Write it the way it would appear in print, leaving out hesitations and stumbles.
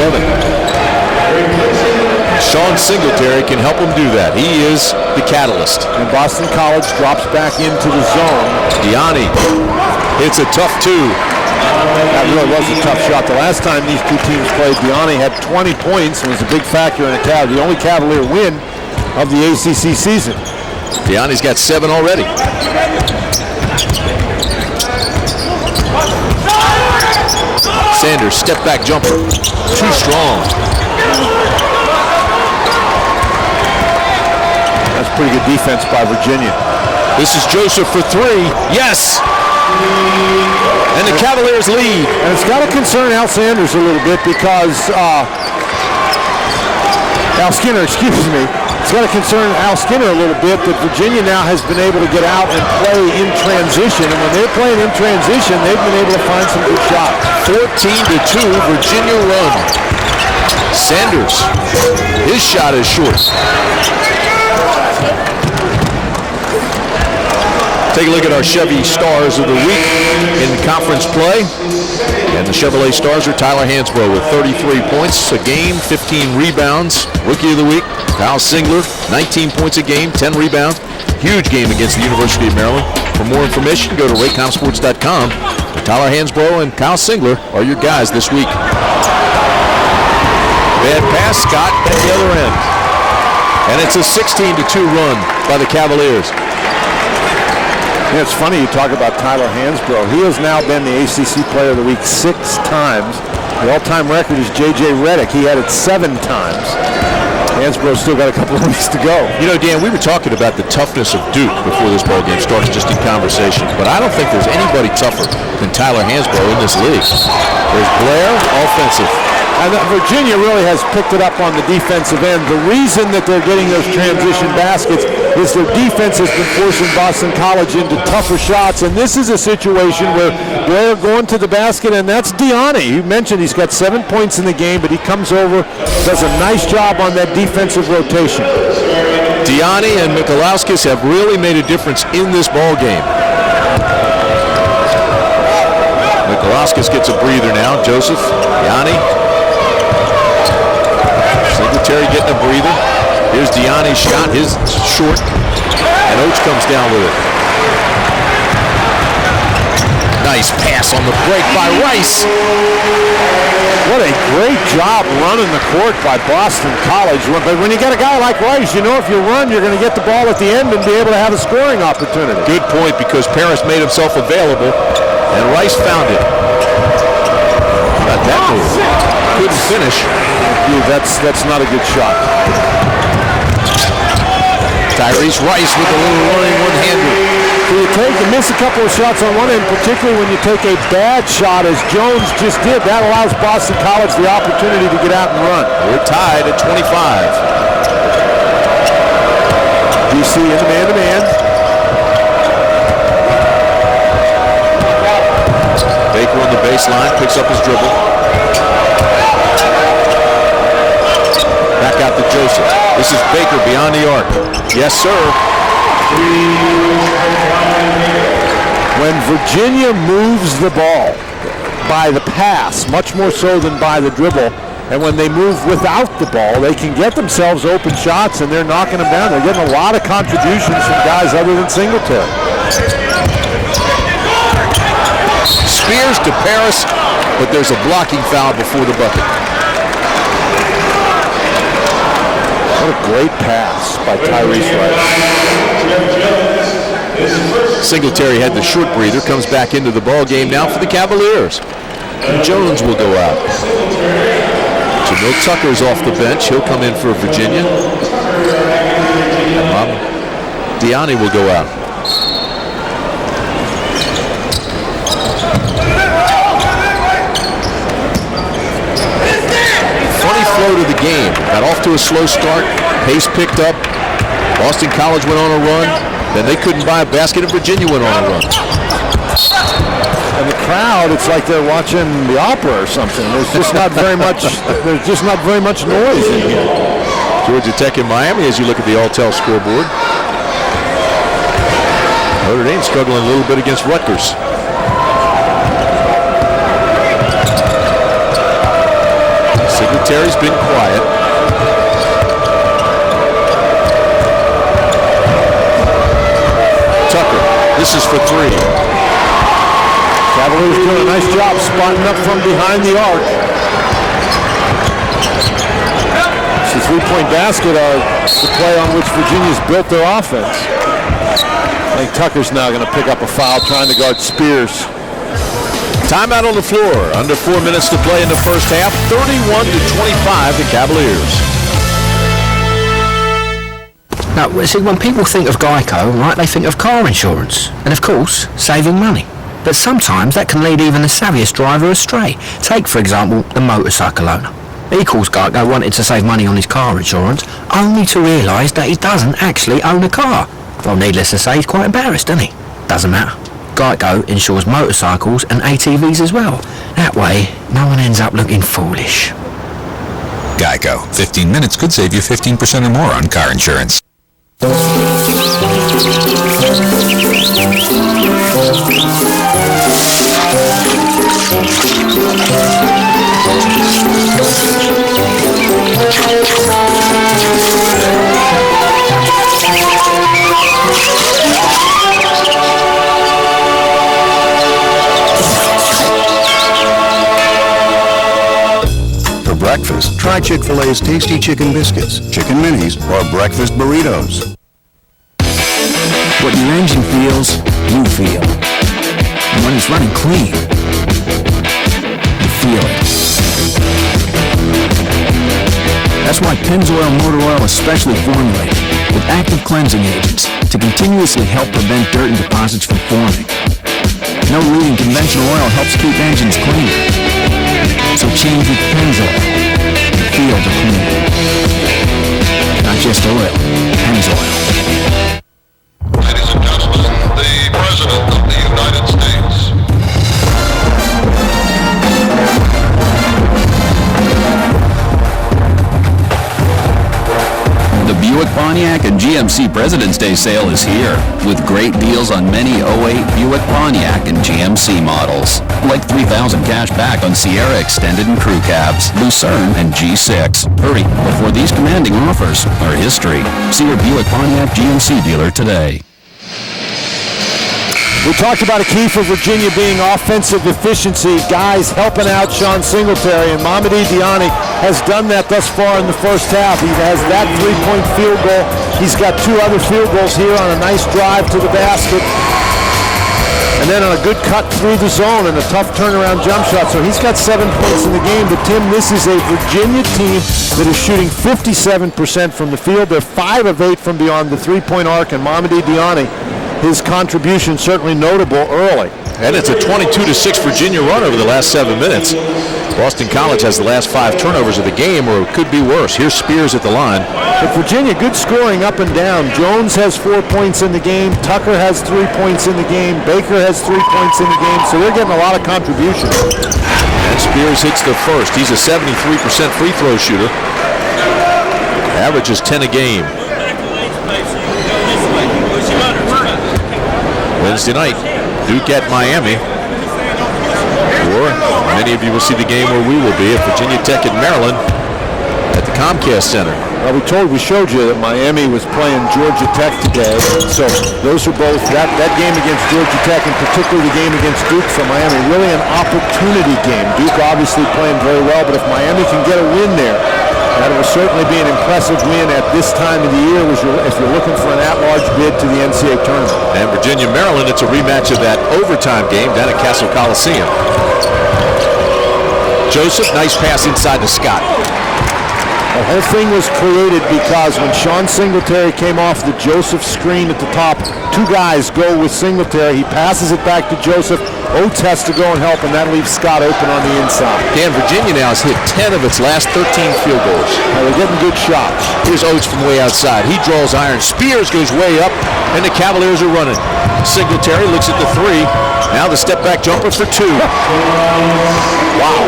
11. Sean Singletary can help him do that. He is the catalyst. And Boston College drops back into the zone. Diani hits a tough two. That really was a tough shot. The last time these two teams played, Diani had 20 points and was a big factor in the only Cavalier win of the ACC season. Diani's got 7 already. Sanders, step back jumper. Too strong. That's pretty good defense by Virginia. This is Joseph for 3. Yes! And the Cavaliers lead. And it's got to concern Al Sanders a little bit because Al Skinner, excuse me. It's got to concern Al Skinner a little bit that Virginia now has been able to get out and play in transition. And when they're playing in transition, they've been able to find some good shots. 14-2, Virginia run. Sanders, his shot is short. Take a look at our Chevy Stars of the Week in conference play. And the Chevrolet Stars are Tyler Hansbrough with 33 points a game, 15 rebounds. Rookie of the Week, Kyle Singler, 19 points a game, 10 rebounds. Huge game against the University of Maryland. For more information, go to raycomsports.com. Tyler Hansbrough and Kyle Singler are your guys this week. Bad pass, Scott at the other end. And it's a 16-2 run by the Cavaliers. Yeah, it's funny you talk about Tyler Hansbrough. He has now been the ACC Player of the Week 6 times. The all-time record is J.J. Redick. He had it 7 times. Hansbrough's still got a couple of weeks to go. You know, Dan, we were talking about the toughness of Duke before this ball game starts, just in conversation. But I don't think there's anybody tougher than Tyler Hansbrough in this league. There's Blair, offensive. And Virginia really has picked it up on the defensive end. The reason that they're getting those transition baskets is their defense has been forcing Boston College into tougher shots. And this is a situation where Blair going to the basket, and that's Diani. You mentioned he's got 7 points in the game, but he comes over, does a nice job on that defensive rotation. Diani and Mikalauskas have really made a difference in this ball game. Mikalauskas gets a breather now. Joseph, Diani. Singletary getting a breather. Here's Diani's shot. His short. And Oates comes down with it. Nice pass on the break by Rice. What a great job running the court by Boston College. But when you get a guy like Rice, you know if you run, you're going to get the ball at the end and be able to have a scoring opportunity. Good point, because Paris made himself available, and Rice found it. How about that move? Couldn't finish. That's not a good shot. Tyrese Rice with a little running one-hander. So you miss a couple of shots on one end, particularly when you take a bad shot, as Jones just did. That allows Boston College the opportunity to get out and run. We're tied at 25. DC in the man-to-man. Baker on the baseline, picks up his dribble. Back out to Joseph. This is Baker beyond the arc. Yes, sir. When Virginia moves the ball by the pass, much more so than by the dribble, and when they move without the ball, they can get themselves open shots, and they're knocking them down. They're getting a lot of contributions from guys other than Singletary. Spears to Paris, but there's a blocking foul before the bucket. What a great pass by Tyrese Rice. Singletary had the short breather, comes back into the ball game now for the Cavaliers. And Jones will go out. Jamil Tucker's off the bench. He'll come in for Virginia. Diani will go out. Funny flow to the game. Got off to a slow start. Pace picked up. Boston College went on a run. Then they couldn't buy a basket, and Virginia went on a run. And the crowd, it's like they're watching the opera or something. There's just not very much. There's just not very much noise in here. Georgia Tech and Miami, as you look at the all-tell scoreboard. Notre Dame struggling a little bit against Rutgers. Singletary's been quiet. Tucker, this is for three. Cavaliers doing a nice job spotting up from behind the arc. It's the three-point basket, the play on which Virginia's built their offense. I think Tucker's now going to pick up a foul trying to guard Spears. Timeout on the floor. Under 4 minutes to play in the first half. 31-25, the Cavaliers. Now, see, when people think of Geico, right, they think of car insurance. And of course, saving money. But sometimes that can lead even the savviest driver astray. Take, for example, the motorcycle owner. He calls Geico wanting to save money on his car insurance, only to realise that he doesn't actually own a car. Well, needless to say, he's quite embarrassed, isn't he? Doesn't matter. Geico insures motorcycles and ATVs as well. That way, no one ends up looking foolish. Geico. 15 minutes could save you 15% or more on car insurance. For breakfast, try Chick-fil-A's tasty chicken biscuits, chicken minis, or breakfast burritos. What your engine feels, you feel. And when it's running clean, you feel it. That's why Pennzoil Motor Oil is specially formulated with active cleansing agents to continuously help prevent dirt and deposits from forming. No leading conventional oil helps keep engines clean. So change with Pennzoil and feel the clean. Not just oil, Pennzoil. Ladies and gentlemen, the President of the United States. The Buick, Pontiac, and GMC President's Day sale is here, with great deals on many 08 Buick, Pontiac, and GMC models. Like $3,000 cash back on Sierra Extended and Crew Cabs, Lucerne, and G6. Hurry, before these commanding offers are history. See your Buick, Pontiac, GMC dealer today. We talked about a key for Virginia being offensive efficiency, guys helping out Sean Singletary, and Mamadi Diani has done that thus far in the first half. He has that three-point field goal. He's got two other field goals here on a nice drive to the basket, and then on a good cut through the zone and a tough turnaround jump shot. So he's got 7 points in the game. But Tim, this is a Virginia team that is shooting 57% from the field. They're 5 of 8 from beyond the three-point arc, and Mamadi Diani, his contribution certainly notable early. And it's a 22-6 Virginia run over the last 7 minutes. Boston College has the last 5 turnovers of the game, or it could be worse. Here's Spears at the line. But Virginia, good scoring up and down. Jones has 4 points in the game. Tucker has 3 points in the game. Baker has 3 points in the game. So they're getting a lot of contribution. And Spears hits the first. He's a 73% free throw shooter. Averages 10 a game. Wednesday night, Duke at Miami. Or many of you will see the game where we will be at Virginia Tech in Maryland at the Comcast Center. Well, we showed you that Miami was playing Georgia Tech today. So those are both, that game against Georgia Tech and particularly the game against Duke for Miami, really an opportunity game. Duke obviously playing very well, but if Miami can get a win there, that will certainly be an impressive win at this time of the year if you're looking for an at-large bid to the NCAA tournament. And Virginia-Maryland, it's a rematch of that overtime game down at Castle Coliseum. Joseph, nice pass inside to Scott. The whole thing was created because when Sean Singletary came off the Joseph screen at the top, 2 guys go with Singletary. He passes it back to Joseph. Oates has to go and help, and that leaves Scott open on the inside. Dan, Virginia now has hit 10 of its last 13 field goals. They're getting good shots. Here's Oates from way outside. He draws iron. Spears goes way up, and the Cavaliers are running. Singletary looks at the 3. Now the step-back jumper for 2. Wow.